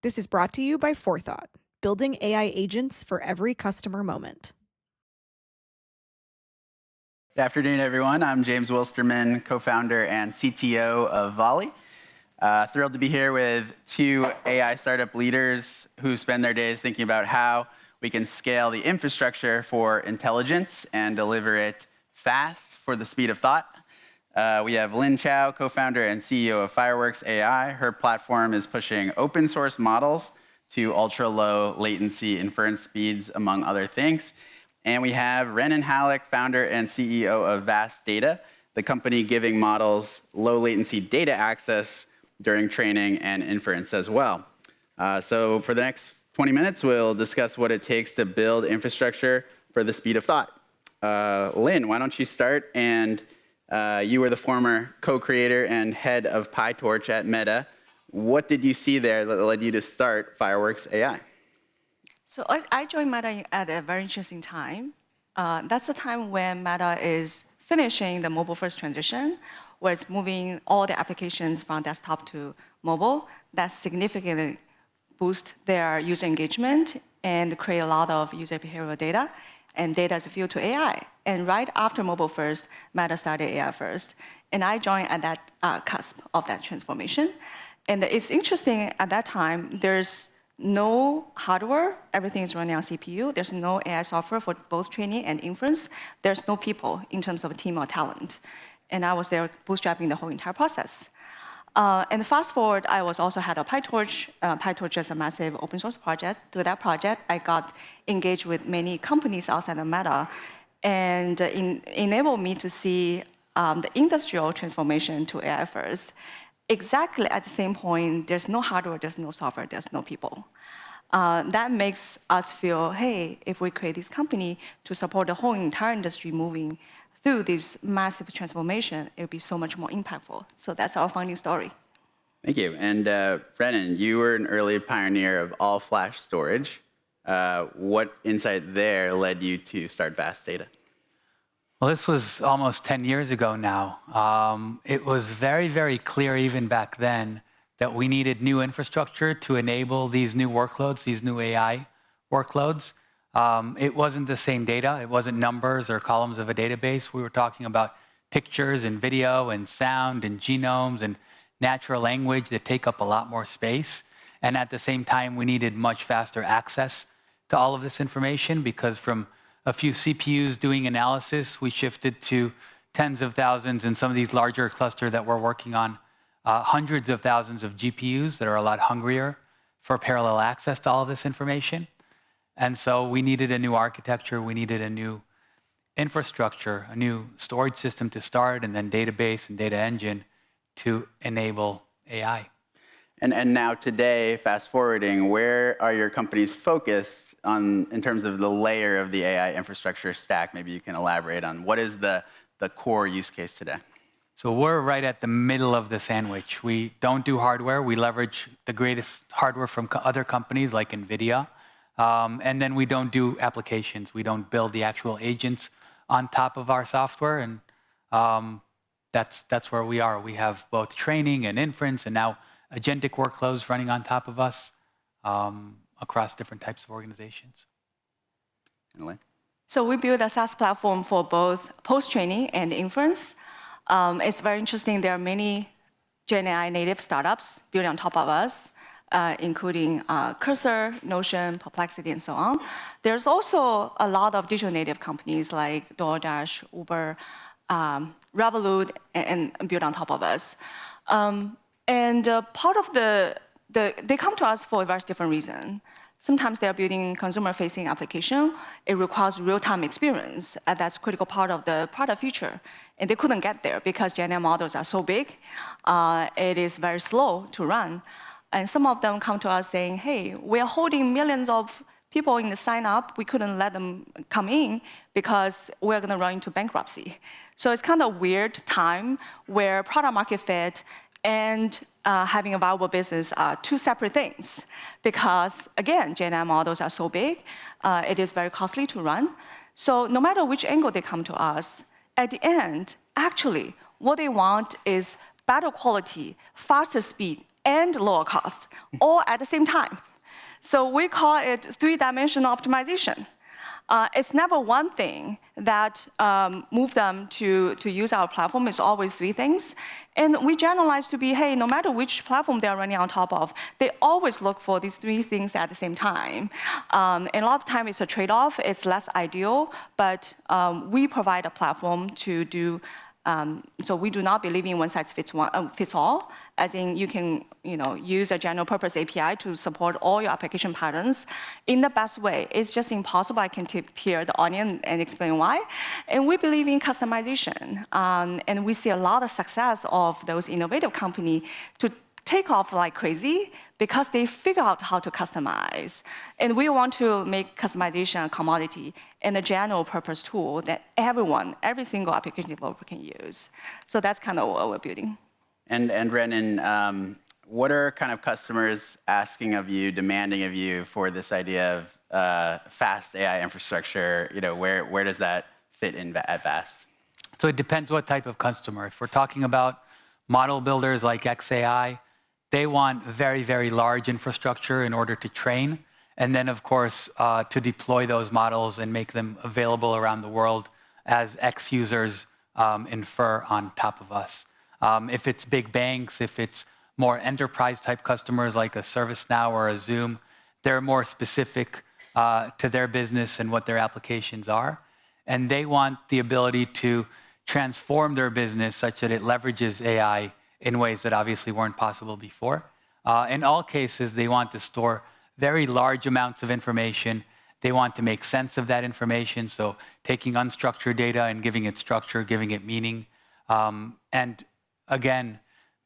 This is brought to you by Forethought, building AI agents for every customer moment. Good afternoon, everyone. I'm James Wilsterman, co-founder and CTO of Volley. Thrilled to be here with two AI startup leaders who spend their days thinking about how we can scale the infrastructure for intelligence and deliver it fast for the speed of thought. We have Lin Qiao, co-founder and CEO of Fireworks AI. Her platform is pushing open source models to ultra-low latency inference speeds, among other things. And we have Renen Hallak, founder and CEO of Vast Data, the company giving models low latency data access during training and inference as well. So for the next 20 minutes, we'll discuss what it takes to build infrastructure for the speed of thought. Lin, why don't you start? And you were the former co-creator and head of PyTorch at Meta. What did you see there that led you to start Fireworks AI? So I joined Meta at a very interesting time. That's the time when Meta is finishing the mobile-first transition, where it's moving all the applications from desktop to mobile. That significantly boosts their user engagement and create a lot of user behavioral data. And data is fuel to AI. And right after mobile first, Meta started AI first. And I joined at that cusp of that transformation. And it's interesting, at that time, there's no hardware. Everything is running on CPU. There's no AI software for both training and inference. There's no people in terms of team or talent. And I was there bootstrapping the whole entire process. And fast forward, I was also head of PyTorch. PyTorch is a massive open source project. Through that project, I got engaged with many companies outside of Meta, and enabled me to see the industrial transformation to AI first. Exactly at the same point, there's no hardware, there's no software, there's no people. That makes us feel, hey, if we create this company to support the whole entire industry moving through this massive transformation, it would be so much more impactful. So that's our founding story. Thank you. And Renen, you were an early pioneer of all-flash storage. What insight there led you to start Vast Data? Well, this was almost 10 years ago now. It was very, very clear even back then that we needed new infrastructure to enable these new workloads, these new AI workloads. It wasn't the same data. It wasn't numbers or columns of a database. We were talking about pictures and video and sound and genomes and natural language that take up a lot more space. And at the same time, we needed much faster access to all of this information, because from a few CPUs doing analysis, we shifted to tens of thousands, and some of these larger clusters that we're working on, hundreds of thousands of GPUs that are a lot hungrier for parallel access to all of this information. And so we needed a new architecture, we needed a new infrastructure, a new storage system to start, and then database and data engine to enable AI. And now today, fast forwarding, where are your companies focused on in terms of the layer of the AI infrastructure stack? Maybe you can elaborate on what is the core use case today? So we're right at the middle of the sandwich. We don't do hardware. We leverage the greatest hardware from other companies like NVIDIA. And then we don't do applications. We don't build the actual agents on top of our software. And that's where we are. We have both training and inference, and now agentic workloads running on top of us across different types of organizations. So we build a SaaS platform for both post-training and inference. It's very interesting. There are many GenAI native startups built on top of us, including Cursor, Notion, Perplexity, and so on. There's also a lot of digital native companies like DoorDash, Uber, Revolut, and built on top of us. Part of they come to us for a very different reason. Sometimes they're building consumer-facing application. It requires real-time experience. That's a critical part of the product feature. And they couldn't get there because GenAI models are so big. It is very slow to run. And some of them come to us saying, hey, we're holding millions of people in the sign-up. We couldn't let them come in because we're going to run into bankruptcy. So it's kind of a weird time where product market fit and having a viable business are two separate things. Because, again, GenAI models are so big, it is very costly to run. So no matter which angle they come to us, at the end, actually, what they want is better quality, faster speed, and lower cost, all at the same time. So we call it three-dimensional optimization. It's never one thing that moves them to use our platform. It's always three things. And we generalize to be, hey, no matter which platform they're running on top of, they always look for these three things at the same time. And a lot of time it's a trade-off. It's less ideal, but we provide a platform to do. So we do not believe in one size fits all, as in you can use a general purpose API to support all your application patterns in the best way. It's just impossible. I can tip here the onion and explain why. And we believe in customization. And we see a lot of success of those innovative companies to take off like crazy because they figure out how to customize. And we want to make customization a commodity and a general purpose tool that every single application developer can use. So that's kind of what we're building. And Renen, what are kind of customers asking of you, demanding of you for this idea of fast AI infrastructure? Where does that fit in at Vast? So it depends what type of customer. If we're talking about model builders like XAI, they want very, very large infrastructure in order to train, and then, of course, to deploy those models and make them available around the world as X users infer on top of us. If it's big banks, if it's more enterprise-type customers like a ServiceNow or a Zoom, they're more specific to their business and what their applications are, and they want the ability to transform their business such that it leverages AI in ways that obviously weren't possible before. In all cases, they want to store very large amounts of information. They want to make sense of that information, so taking unstructured data and giving it structure, giving it meaning, and again,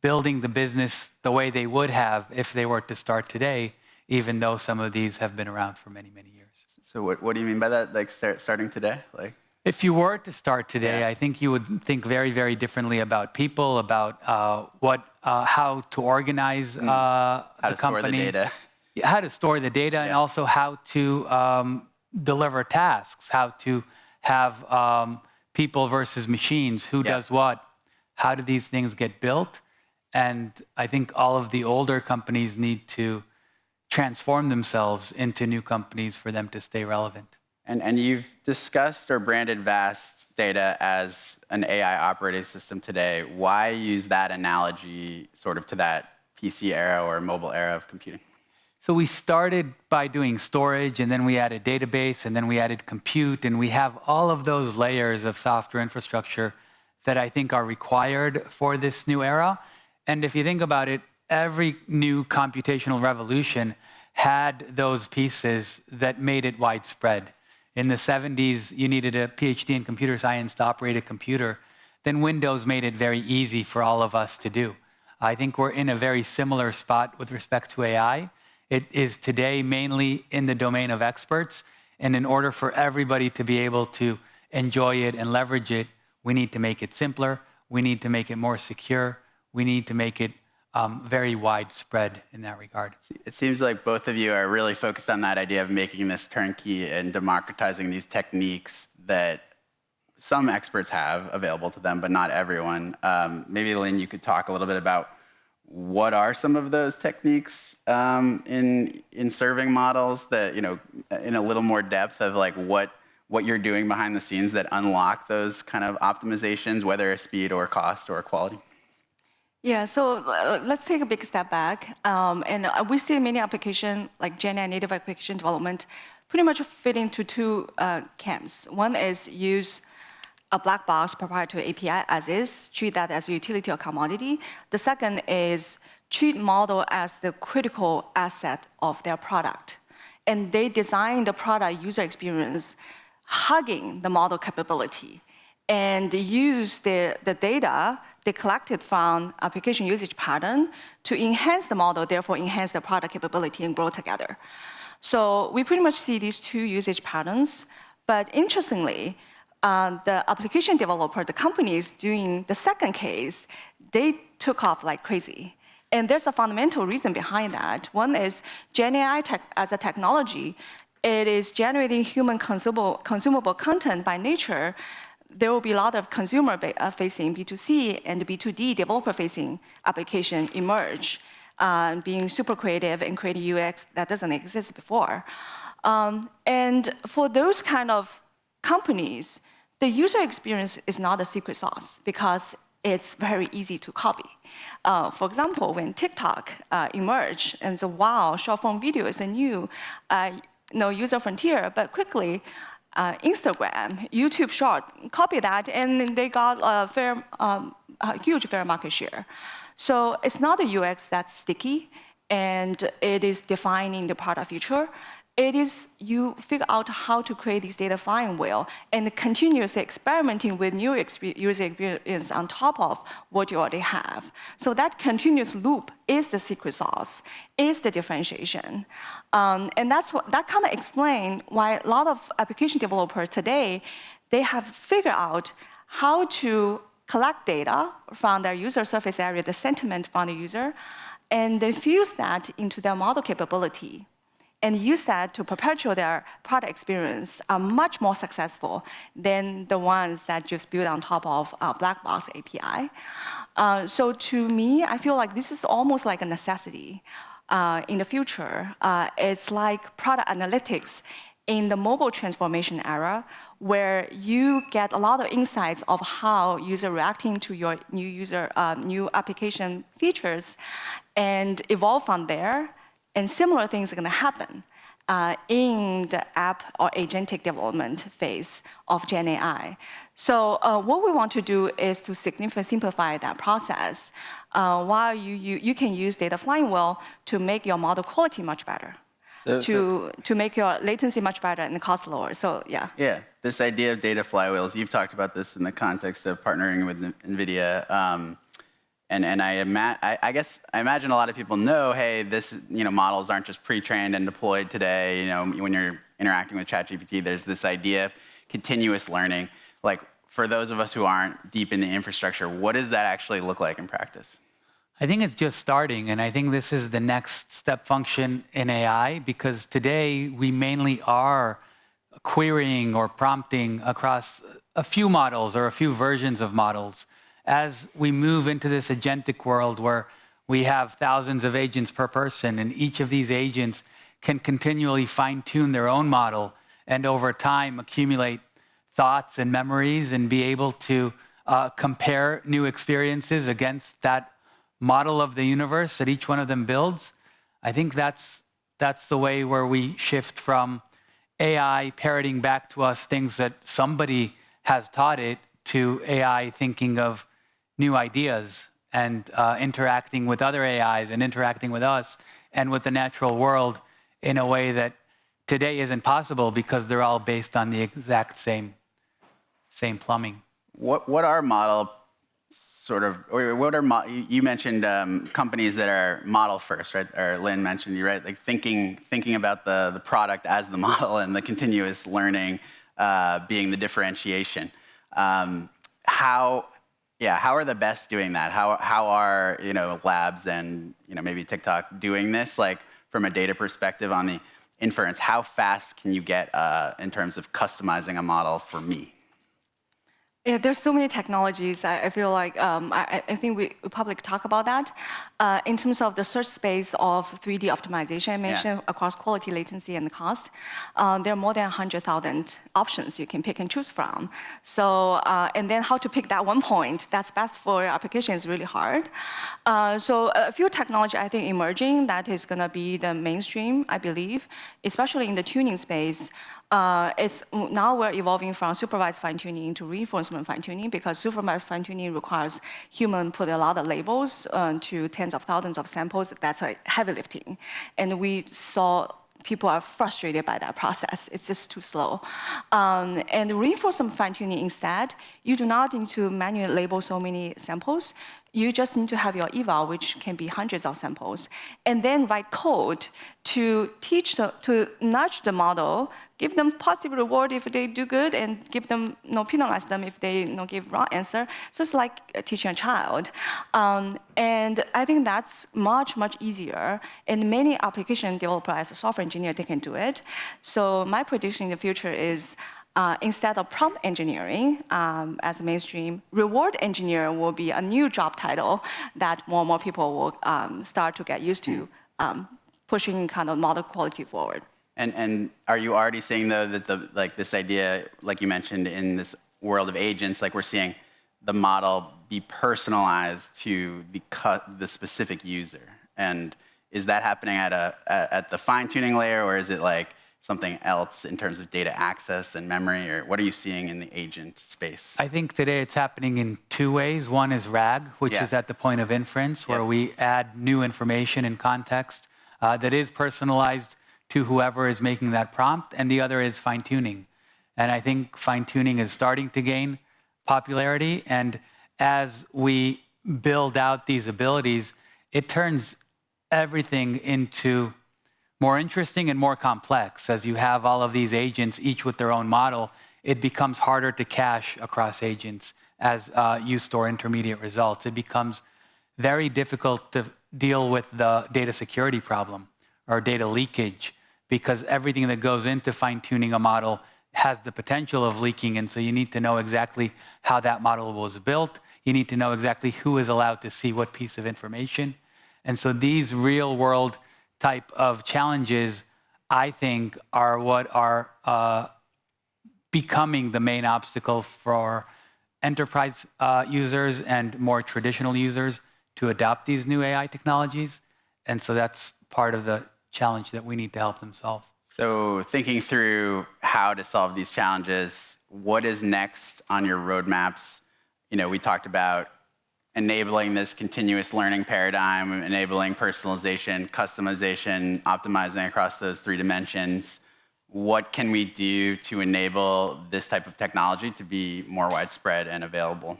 building the business the way they would have if they were to start today, even though some of these have been around for many, many years. So what do you mean by that, like starting today? If you were to start today, I think you would think very, very differently about people, about how to organize how the to company, store the data, how to store the data, and also how to deliver tasks, how to have people versus machines, who does what, how do these things get built, and I think all of the older companies need to transform themselves into new companies for them to stay relevant. And you've discussed or branded Vast Data as an AI operating system today. Why use that analogy sort of to that PC era or mobile era of computing? So we started by doing storage, and then we added database, and then we added compute, and we have all of those layers of software infrastructure that I think are required for this new era. And if you think about it, every new computational revolution had those pieces that made it widespread. In the 70s, you needed a PhD in computer science to operate a computer. Then Windows made it very easy for all of us to do. I think we're in a very similar spot with respect to AI. It is today mainly in the domain of experts. And in order for everybody to be able to enjoy it and leverage it, we need to make it simpler. We need to make it more secure. We need to make it very widespread in that regard. It seems like both of you are really focused on that idea of making this turnkey and democratizing these techniques that some experts have available to them, but not everyone. Maybe, Lin, you could talk a little bit about what are some of those techniques in serving models that, in a little more depth of like what you're doing behind the scenes that unlock those kind of optimizations, whether it's speed or cost or quality? Yeah, so let's take a big step back. And we see many applications, like GenAI native application development, pretty much fit into two camps. One is use a black box proprietary API as is, treat that as a utility or commodity. The second is treat model as the critical asset of their product. And they design the product user experience hugging the model capability and use the data they collected from application usage pattern to enhance the model, therefore enhance the product capability and grow together. So we pretty much see these two usage patterns, but interestingly, the application developer, the companies doing the second case, they took off like crazy. And there's a fundamental reason behind that. One is GenAI as a technology, it is generating human consumable content by nature. There will be a lot of consumer-facing B2C and B2D developer-facing application emerge. being super creative and creating UX that doesn't exist before. And for those kind of companies, the user experience is not a secret sauce because it's very easy to copy. For example, when TikTok emerged and so, wow, short form video is a new user frontier, but quickly Instagram, YouTube Short, copy that, and they got a huge fair market share. So it's not a UX that's sticky, and it is defining the product feature. It is you figure out how to create this data flywheel and continuously experimenting with new user experience on top of what you already have. So that continuous loop is the secret sauce, is the differentiation. And that kind of explains why a lot of application developers today, they have figured out how to collect data from their user surface area, the sentiment from the user, and they fuse that into their model capability and use that to perpetuate their product experience are much more successful than the ones that just build on top of a black box API. So to me, I feel like this is almost like a necessity in the future. It's like product analytics in the mobile transformation era, where you get a lot of insights of how user reacting to your new application features and evolve from there. And similar things are going to happen in the app or agentic development phase of Gen AI. So what we want to do is to significantly simplify that process while you can use data flywheel to make your model quality much better, to make your latency much better and the cost lower. So yeah. Yeah, this idea of data flywheels, you've talked about this in the context of partnering with NVIDIA. And I guess I imagine a lot of people know, hey, models aren't just pre-trained and deployed today. When you're interacting with ChatGPT, there's this idea of continuous learning. Like, for those of us who aren't deep in the infrastructure, what does that actually look like in practice? I think it's just starting, and I think this is the next step function in AI, because today we mainly are querying or prompting across a few models or a few versions of models. As we move into this agentic world where we have thousands of agents per person, and each of these agents can continually fine-tune their own model and over time accumulate thoughts and memories and be able to compare new experiences against that model of the universe that each one of them builds, I think that's the way where we shift from AI parroting back to us things that somebody has taught it to AI thinking of new ideas and interacting with other AIs and interacting with us and with the natural world in a way that today isn't possible because they're all based on the exact same plumbing. What are model you mentioned companies that are model first, right? Or Lin mentioned you, right? Like thinking about the product as the model and the continuous learning being the differentiation. How are the best doing that? How are labs and maybe TikTok doing this? Like from a data perspective on the inference, how fast can you get in terms of customizing a model for me? Yeah, there's so many technologies. I feel like I think we probably talk about that. In terms of the search space of 3D optimization I mentioned across quality, latency, and cost, there are more than 100,000 options you can pick and choose from. So, and then how to pick that one point that's best for your application is really hard. So a few technology I think emerging that is going to be the mainstream, I believe, especially in the tuning space. Now we're evolving from supervised fine-tuning to reinforcement fine-tuning, because supervised fine-tuning requires human put a lot of labels to tens of thousands of samples. That's a heavy lifting. And we saw people are frustrated by that process. It's just too slow. And reinforcement fine-tuning instead, you do not need to manually label so many samples. You just need to have your eval, which can be hundreds of samples, and then write code to to nudge the model, give them positive reward if they do good, and give them penalize them if they give wrong answer. So it's like teaching a child, and I think that's much easier. And many application developers, as a software engineer, they can do it. So my prediction in the future is instead of prompt engineering as a mainstream, reward engineer will be a new job title that more and more people will start to get used to, pushing kind of model quality forward. And are you already seeing though that this idea, like you mentioned, in this world of agents, like we're seeing the model be personalized to the specific user? And is that happening at the fine-tuning layer, or is it like something else in terms of data access and memory, or what are you seeing in the agent space? I think today it's happening in two ways. One is RAG, which is at the point of inference, where we add new information and context that is personalized to whoever is making that prompt, and the other is fine-tuning. And I think fine-tuning is starting to gain popularity, and as we build out these abilities, it turns everything into more interesting and more complex. As you have all of these agents, each with their own model, it becomes harder to cache across agents as you store intermediate results. It becomes very difficult to deal with the data security problem or data leakage, because everything that goes into fine-tuning a model has the potential of leaking, and so you need to know exactly how that model was built. You need to know exactly who is allowed to see what piece of information. And so these real-world type of challenges, I think, are what are becoming the main obstacle for enterprise users and more traditional users to adopt these new AI technologies. And so that's part of the challenge that we need to help them solve. So thinking through how to solve these challenges, what is next on your roadmaps? You know, we talked about enabling this continuous learning paradigm, enabling personalization, customization, optimizing across those three dimensions. What can we do to enable this type of technology to be more widespread and available?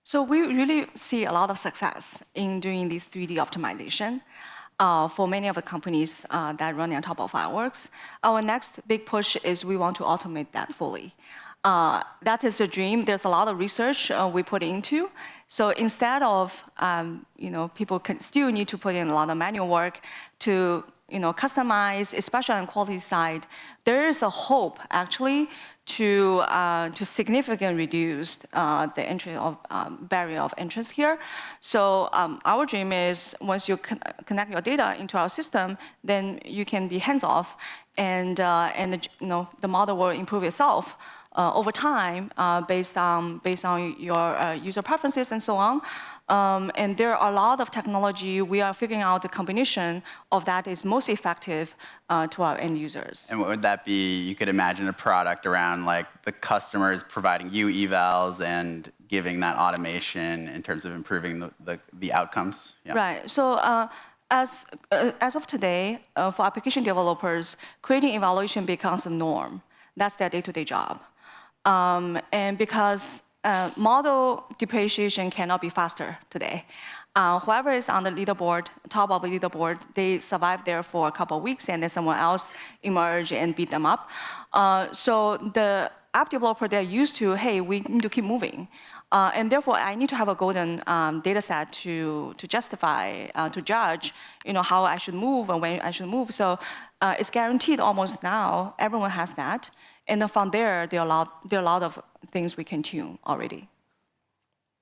So we really see a lot of success in doing this 3D optimization. For many of the companies that run on top of fireworks. Our next big push is we want to automate that fully. That is a dream. There's a lot of research we put into. So instead of, people can still need to put in a lot of manual work to, customize, especially on the quality side, there is a hope actually to significantly reduce the entry of barrier of entrance here. So our dream is once you connect your data into our system, then you can be hands-off, and the model will improve itself over time based on your user preferences and so on. And there are a lot of technology. We are figuring out the combination of that is most effective to our end users. And what would that be? You could imagine a product around like the customers providing you evals and giving that automation in terms of improving the outcomes. Yeah. Right. So as of today, for application developers, creating evaluation becomes a norm. That's their day-to-day job. And because model depreciation cannot be faster today. Whoever is on the leaderboard, top of the leaderboard, they survive there for a couple of weeks, and then someone else emerge and beat them up. So the app developer, they're used to, hey, we need to keep moving. And therefore, I need to have a golden data set to justify, to judge, how I should move and when I should move. So it's guaranteed almost now. Everyone has that. And then from there are a lot of things we can tune already.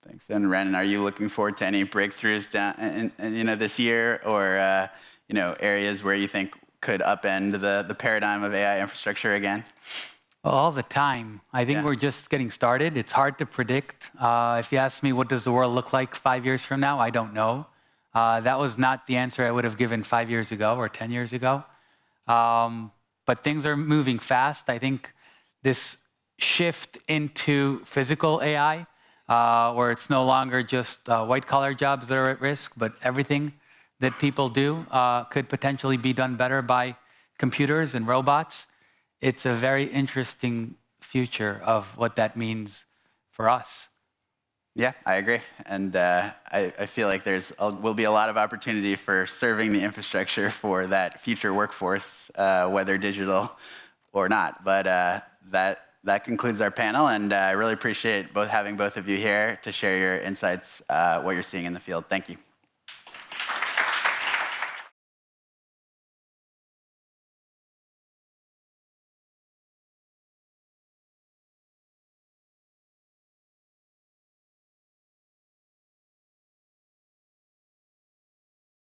Thanks. And Renen, are you looking forward to any breakthroughs this year, or areas where you think could upend the paradigm of AI infrastructure again? Well, all the time. I think we're just getting started. It's hard to predict. If you ask me what does the world look like 5 years from now, I don't know. That was not the answer I would have given 5 years ago or 10 years ago. But things are moving fast. I think this shift into physical AI, where it's no longer just white-collar jobs that are at risk, but everything that people do could potentially be done better by computers and robots. It's a very interesting future of what that means for us. Yeah, I agree. And I feel like will be a lot of opportunity for serving the infrastructure for that future workforce, whether digital or not. But that concludes our panel, and I really appreciate having both of you here to share your insights, what you're seeing in the field. Thank you.